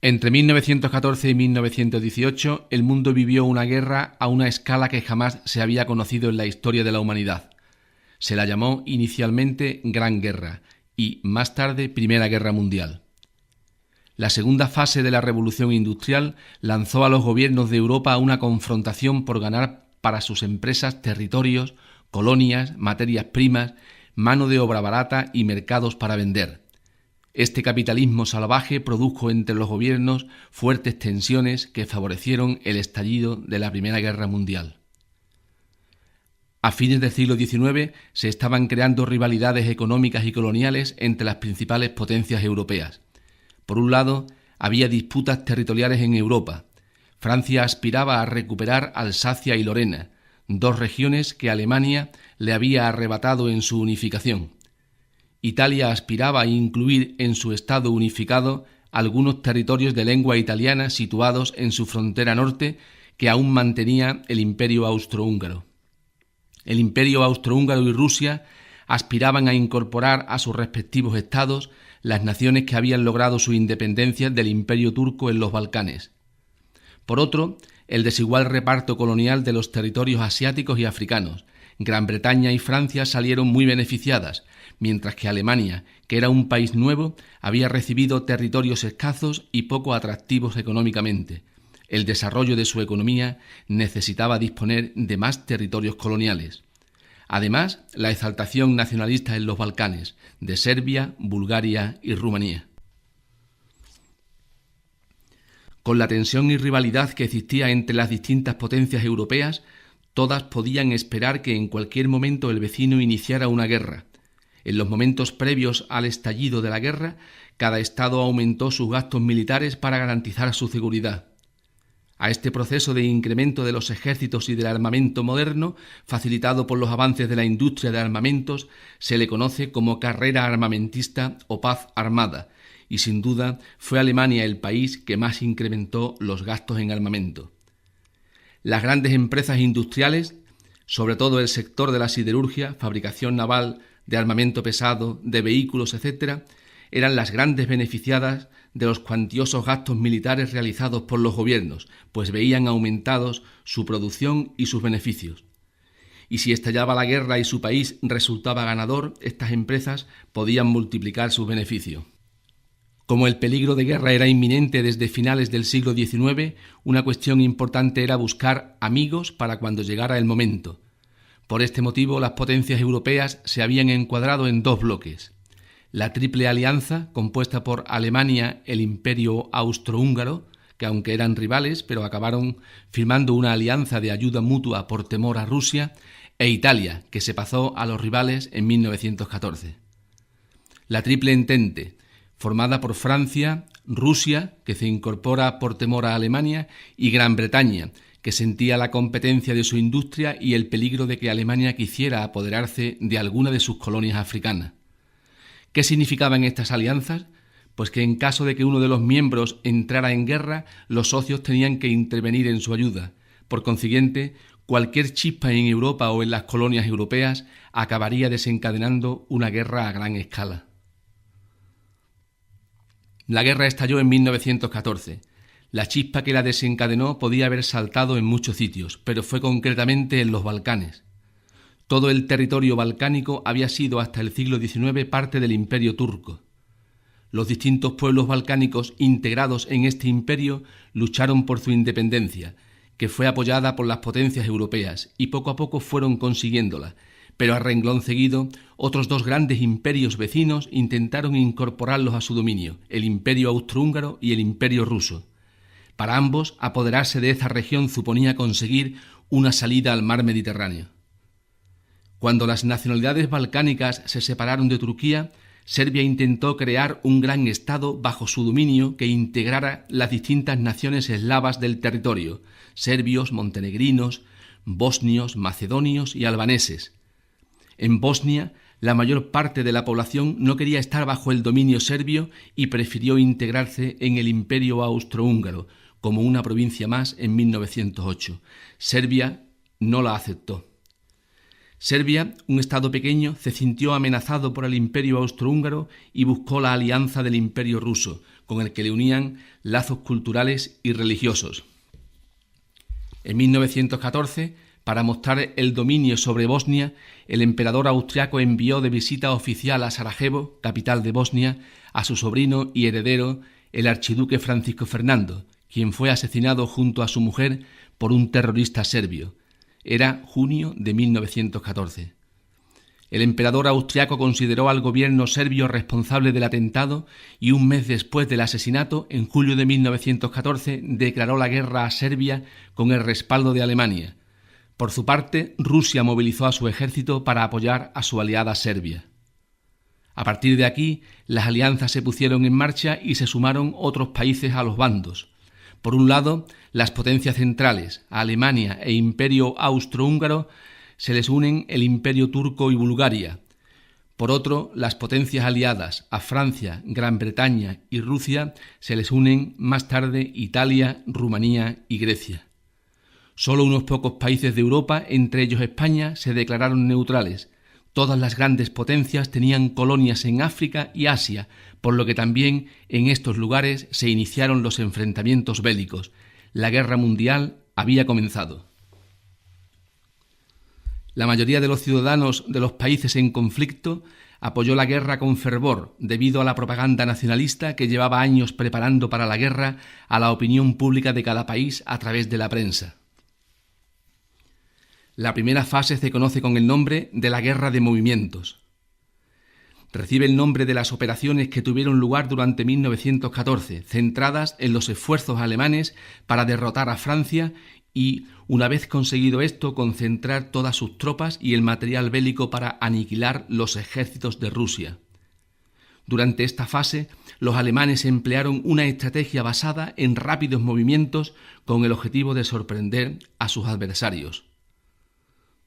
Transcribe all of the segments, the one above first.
Entre 1914 y 1918, el mundo vivió una guerra a una escala que jamás se había conocido en la historia de la humanidad. Se la llamó inicialmente Gran Guerra y, más tarde, Primera Guerra Mundial. La segunda fase de la Revolución Industrial lanzó a los gobiernos de Europa a una confrontación por ganar para sus empresas territorios, colonias, materias primas, mano de obra barata y mercados para vender. Este capitalismo salvaje produjo entre los gobiernos fuertes tensiones que favorecieron el estallido de la Primera Guerra Mundial. A fines del siglo XIX se estaban creando rivalidades económicas y coloniales entre las principales potencias europeas. Por un lado, había disputas territoriales en Europa. Francia aspiraba a recuperar Alsacia y Lorena, dos regiones que Alemania le había arrebatado en su unificación. Italia aspiraba a incluir en su Estado unificado algunos territorios de lengua italiana situados en su frontera norte que aún mantenía el Imperio Austrohúngaro. El Imperio Austrohúngaro y Rusia aspiraban a incorporar a sus respectivos estados las naciones que habían logrado su independencia del Imperio turco en los Balcanes. Por otro, el desigual reparto colonial de los territorios asiáticos y africanos. Gran Bretaña y Francia salieron muy beneficiadas, mientras que Alemania, que era un país nuevo, había recibido territorios escasos y poco atractivos económicamente. El desarrollo de su economía necesitaba disponer de más territorios coloniales. Además, la exaltación nacionalista en los Balcanes, de Serbia, Bulgaria y Rumanía. Con la tensión y rivalidad que existía entre las distintas potencias europeas, todas podían esperar que en cualquier momento el vecino iniciara una guerra. En los momentos previos al estallido de la guerra, cada estado aumentó sus gastos militares para garantizar su seguridad. A este proceso de incremento de los ejércitos y del armamento moderno, facilitado por los avances de la industria de armamentos, se le conoce como carrera armamentista o paz armada, y sin duda fue Alemania el país que más incrementó los gastos en armamento. Las grandes empresas industriales, sobre todo el sector de la siderurgia, fabricación naval, de armamento pesado, de vehículos, etc., eran las grandes beneficiadas de los cuantiosos gastos militares realizados por los gobiernos, pues veían aumentados su producción y sus beneficios. Y si estallaba la guerra y su país resultaba ganador, estas empresas podían multiplicar sus beneficios. Como el peligro de guerra era inminente desde finales del siglo XIX, una cuestión importante era buscar amigos para cuando llegara el momento. Por este motivo, las potencias europeas se habían encuadrado en dos bloques. La Triple Alianza, compuesta por Alemania, el Imperio Austrohúngaro, que aunque eran rivales, pero acabaron firmando una alianza de ayuda mutua por temor a Rusia, e Italia, que se pasó a los rivales en 1914. La Triple Entente, formada por Francia, Rusia, que se incorpora por temor a Alemania, y Gran Bretaña, que sentía la competencia de su industria y el peligro de que Alemania quisiera apoderarse de alguna de sus colonias africanas. ¿Qué significaban estas alianzas? Pues que en caso de que uno de los miembros entrara en guerra, los socios tenían que intervenir en su ayuda. Por consiguiente, cualquier chispa en Europa o en las colonias europeas acabaría desencadenando una guerra a gran escala. La guerra estalló en 1914. La chispa que la desencadenó podía haber saltado en muchos sitios, pero fue concretamente en los Balcanes. Todo el territorio balcánico había sido hasta el siglo XIX parte del Imperio turco. Los distintos pueblos balcánicos integrados en este imperio lucharon por su independencia, que fue apoyada por las potencias europeas, y poco a poco fueron consiguiéndola, pero a renglón seguido, otros dos grandes imperios vecinos intentaron incorporarlos a su dominio, el Imperio Austrohúngaro y el Imperio Ruso. Para ambos, apoderarse de esa región suponía conseguir una salida al mar Mediterráneo. Cuando las nacionalidades balcánicas se separaron de Turquía, Serbia intentó crear un gran estado bajo su dominio que integrara las distintas naciones eslavas del territorio, serbios, montenegrinos, bosnios, macedonios y albaneses. En Bosnia, la mayor parte de la población no quería estar bajo el dominio serbio y prefirió integrarse en el Imperio Austrohúngaro como una provincia más en 1908. Serbia no la aceptó. Serbia, un estado pequeño, se sintió amenazado por el Imperio Austrohúngaro y buscó la alianza del Imperio Ruso, con el que le unían lazos culturales y religiosos. En 1914, para mostrar el dominio sobre Bosnia, el emperador austriaco envió de visita oficial a Sarajevo, capital de Bosnia, a su sobrino y heredero, el archiduque Francisco Fernando, quien fue asesinado junto a su mujer por un terrorista serbio. Era junio de 1914. El emperador austriaco consideró al gobierno serbio responsable del atentado y un mes después del asesinato, en julio de 1914, declaró la guerra a Serbia con el respaldo de Alemania. Por su parte, Rusia movilizó a su ejército para apoyar a su aliada Serbia. A partir de aquí, las alianzas se pusieron en marcha y se sumaron otros países a los bandos. Por un lado, las potencias centrales, Alemania e Imperio Austrohúngaro, se les unen el Imperio Turco y Bulgaria. Por otro, las potencias aliadas, a Francia, Gran Bretaña y Rusia, se les unen más tarde Italia, Rumanía y Grecia. Solo unos pocos países de Europa, entre ellos España, se declararon neutrales. Todas las grandes potencias tenían colonias en África y Asia, por lo que también en estos lugares se iniciaron los enfrentamientos bélicos. La guerra mundial había comenzado. La mayoría de los ciudadanos de los países en conflicto apoyó la guerra con fervor debido a la propaganda nacionalista que llevaba años preparando para la guerra a la opinión pública de cada país a través de la prensa. La primera fase se conoce con el nombre de la Guerra de Movimientos. Recibe el nombre de las operaciones que tuvieron lugar durante 1914, centradas en los esfuerzos alemanes para derrotar a Francia y, una vez conseguido esto, concentrar todas sus tropas y el material bélico para aniquilar los ejércitos de Rusia. Durante esta fase, los alemanes emplearon una estrategia basada en rápidos movimientos con el objetivo de sorprender a sus adversarios.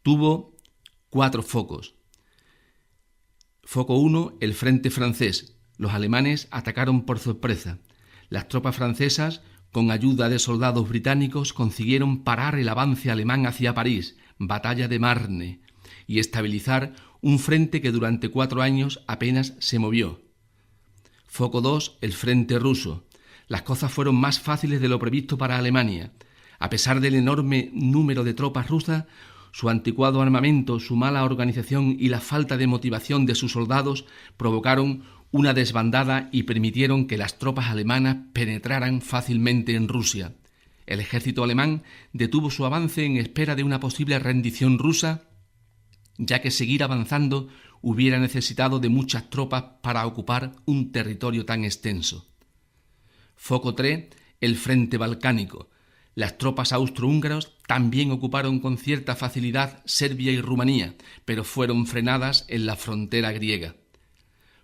Tuvo 4 focos. Foco 1, el frente francés. Los alemanes atacaron por sorpresa. Las tropas francesas, con ayuda de soldados británicos, consiguieron parar el avance alemán hacia París, batalla de Marne, y estabilizar un frente que durante 4 años apenas se movió. Foco 2, el frente ruso. Las cosas fueron más fáciles de lo previsto para Alemania. A pesar del enorme número de tropas rusas, su anticuado armamento, su mala organización y la falta de motivación de sus soldados provocaron una desbandada y permitieron que las tropas alemanas penetraran fácilmente en Rusia. El ejército alemán detuvo su avance en espera de una posible rendición rusa, ya que seguir avanzando hubiera necesitado de muchas tropas para ocupar un territorio tan extenso. Foco 3, el frente balcánico. Las tropas austrohúngaras también ocuparon con cierta facilidad Serbia y Rumanía, pero fueron frenadas en la frontera griega.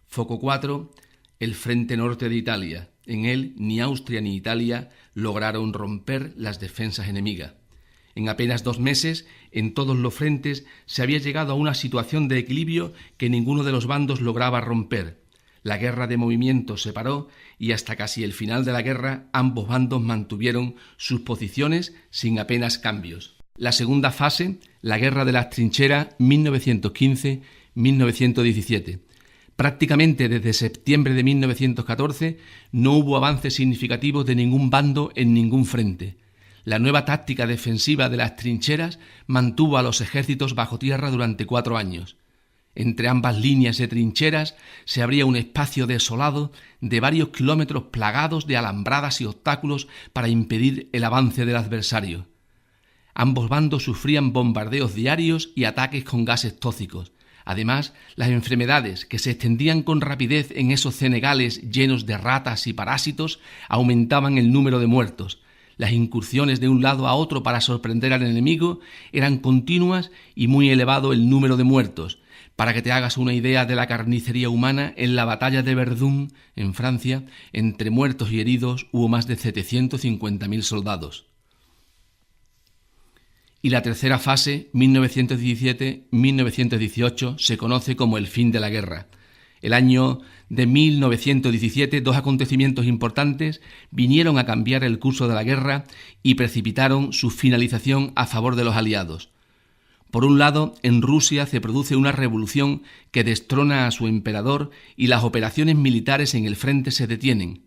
Foco 4, el frente norte de Italia. En él ni Austria ni Italia lograron romper las defensas enemigas. En apenas 2 meses, en todos los frentes se había llegado a una situación de equilibrio que ninguno de los bandos lograba romper. La guerra de movimientos se paró y hasta casi el final de la guerra ambos bandos mantuvieron sus posiciones sin apenas cambios. La segunda fase, la Guerra de las Trincheras 1915-1917. Prácticamente desde septiembre de 1914 no hubo avances significativos de ningún bando en ningún frente. La nueva táctica defensiva de las trincheras mantuvo a los ejércitos bajo tierra durante 4 años. Entre ambas líneas de trincheras se abría un espacio desolado de varios kilómetros plagados de alambradas y obstáculos para impedir el avance del adversario. Ambos bandos sufrían bombardeos diarios y ataques con gases tóxicos. Además, las enfermedades que se extendían con rapidez en esos cenegales llenos de ratas y parásitos aumentaban el número de muertos. Las incursiones de un lado a otro para sorprender al enemigo eran continuas y muy elevado el número de muertos. Para que te hagas una idea de la carnicería humana, en la batalla de Verdún, en Francia, entre muertos y heridos hubo más de 750.000 soldados. Y la tercera fase, 1917-1918, se conoce como el fin de la guerra. El año de 1917, 2 acontecimientos importantes vinieron a cambiar el curso de la guerra y precipitaron su finalización a favor de los aliados. Por un lado, en Rusia se produce una revolución que destrona a su emperador y las operaciones militares en el frente se detienen.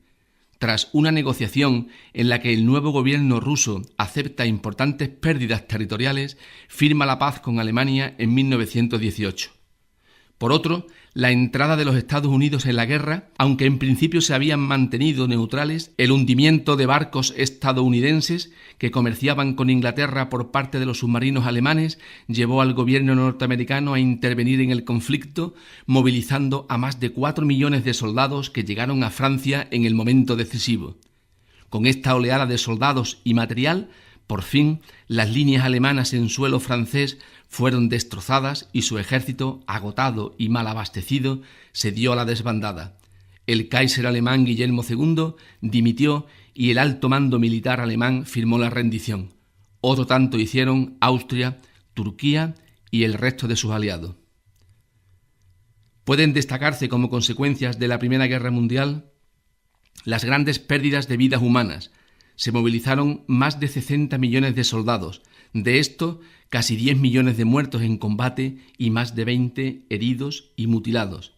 tras una negociación en la que el nuevo gobierno ruso acepta importantes pérdidas territoriales, firma la paz con Alemania en 1918. Por otro, la entrada de los Estados Unidos en la guerra, aunque en principio se habían mantenido neutrales, el hundimiento de barcos estadounidenses que comerciaban con Inglaterra por parte de los submarinos alemanes llevó al gobierno norteamericano a intervenir en el conflicto, movilizando a más de 4 millones de soldados que llegaron a Francia en el momento decisivo. Con esta oleada de soldados y material, por fin, las líneas alemanas en suelo francés fueron destrozadas y su ejército, agotado y mal abastecido, se dio a la desbandada. El Kaiser alemán Guillermo II dimitió y el alto mando militar alemán firmó la rendición. Otro tanto hicieron Austria, Turquía y el resto de sus aliados. Pueden destacarse como consecuencias de la Primera Guerra Mundial las grandes pérdidas de vidas humanas. Se movilizaron más de 60 millones de soldados, de esto casi 10 millones de muertos en combate y más de 20 heridos y mutilados.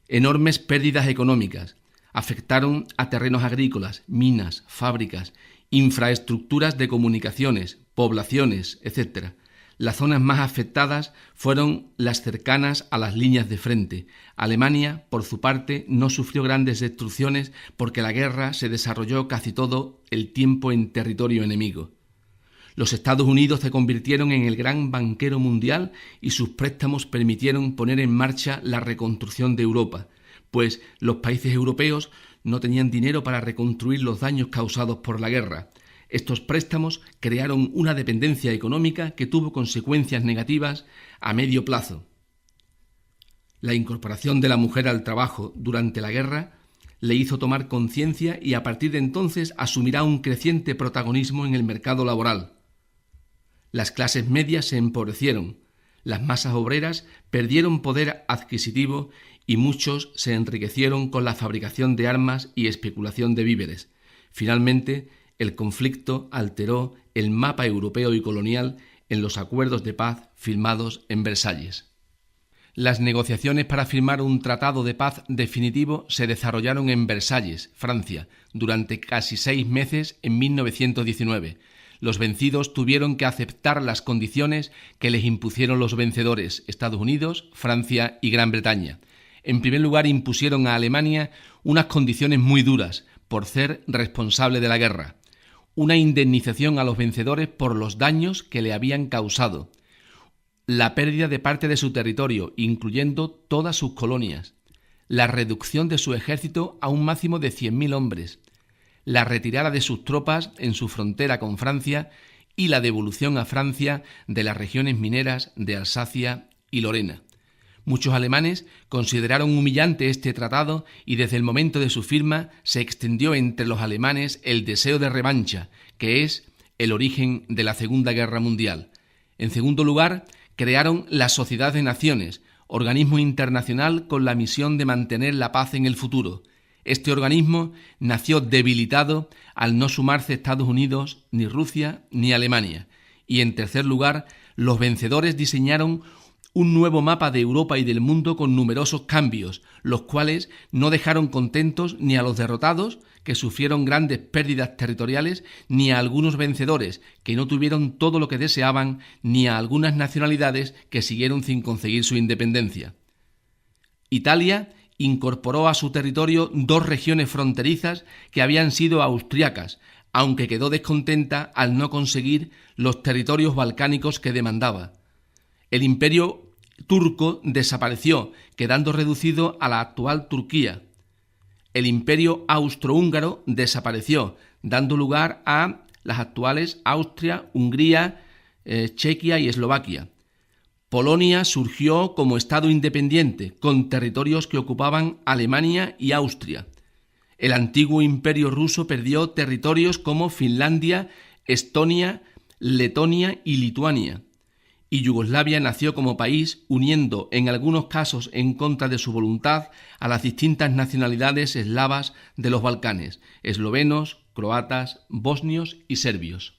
Enormes pérdidas económicas afectaron a terrenos agrícolas, minas, fábricas, infraestructuras de comunicaciones, poblaciones, etc. Las zonas más afectadas fueron las cercanas a las líneas de frente. Alemania, por su parte, no sufrió grandes destrucciones porque la guerra se desarrolló casi todo el tiempo en territorio enemigo. Los Estados Unidos se convirtieron en el gran banquero mundial y sus préstamos permitieron poner en marcha la reconstrucción de Europa, pues los países europeos no tenían dinero para reconstruir los daños causados por la guerra. Estos préstamos crearon una dependencia económica que tuvo consecuencias negativas a medio plazo. La incorporación de la mujer al trabajo durante la guerra le hizo tomar conciencia y a partir de entonces asumirá un creciente protagonismo en el mercado laboral. Las clases medias se empobrecieron, las masas obreras perdieron poder adquisitivo y muchos se enriquecieron con la fabricación de armas y especulación de víveres. Finalmente, el conflicto alteró el mapa europeo y colonial en los acuerdos de paz firmados en Versalles. Las negociaciones para firmar un tratado de paz definitivo se desarrollaron en Versalles, Francia, durante casi 6 meses en 1919. Los vencidos tuvieron que aceptar las condiciones que les impusieron los vencedores, Estados Unidos, Francia y Gran Bretaña. En primer lugar, impusieron a Alemania unas condiciones muy duras por ser responsable de la guerra. Una indemnización a los vencedores por los daños que le habían causado, la pérdida de parte de su territorio, incluyendo todas sus colonias, la reducción de su ejército a un máximo de 100.000 hombres, la retirada de sus tropas en su frontera con Francia y la devolución a Francia de las regiones mineras de Alsacia y Lorena. Muchos alemanes consideraron humillante este tratado y desde el momento de su firma se extendió entre los alemanes el deseo de revancha, que es el origen de la Segunda Guerra Mundial. En segundo lugar, crearon la Sociedad de Naciones, organismo internacional con la misión de mantener la paz en el futuro. Este organismo nació debilitado al no sumarse Estados Unidos, ni Rusia, ni Alemania. Y en tercer lugar, los vencedores diseñaron un nuevo mapa de Europa y del mundo con numerosos cambios, los cuales no dejaron contentos ni a los derrotados, que sufrieron grandes pérdidas territoriales, ni a algunos vencedores, que no tuvieron todo lo que deseaban, ni a algunas nacionalidades que siguieron sin conseguir su independencia. Italia incorporó a su territorio 2 regiones fronterizas que habían sido austriacas, aunque quedó descontenta al no conseguir los territorios balcánicos que demandaba. El imperio turco desapareció, quedando reducido a la actual Turquía. El imperio austrohúngaro desapareció, dando lugar a las actuales Austria, Hungría, Chequia y Eslovaquia. Polonia surgió como Estado independiente, con territorios que ocupaban Alemania y Austria. El antiguo imperio ruso perdió territorios como Finlandia, Estonia, Letonia y Lituania. Y Yugoslavia nació como país, uniendo en algunos casos en contra de su voluntad a las distintas nacionalidades eslavas de los Balcanes, eslovenos, croatas, bosnios y serbios.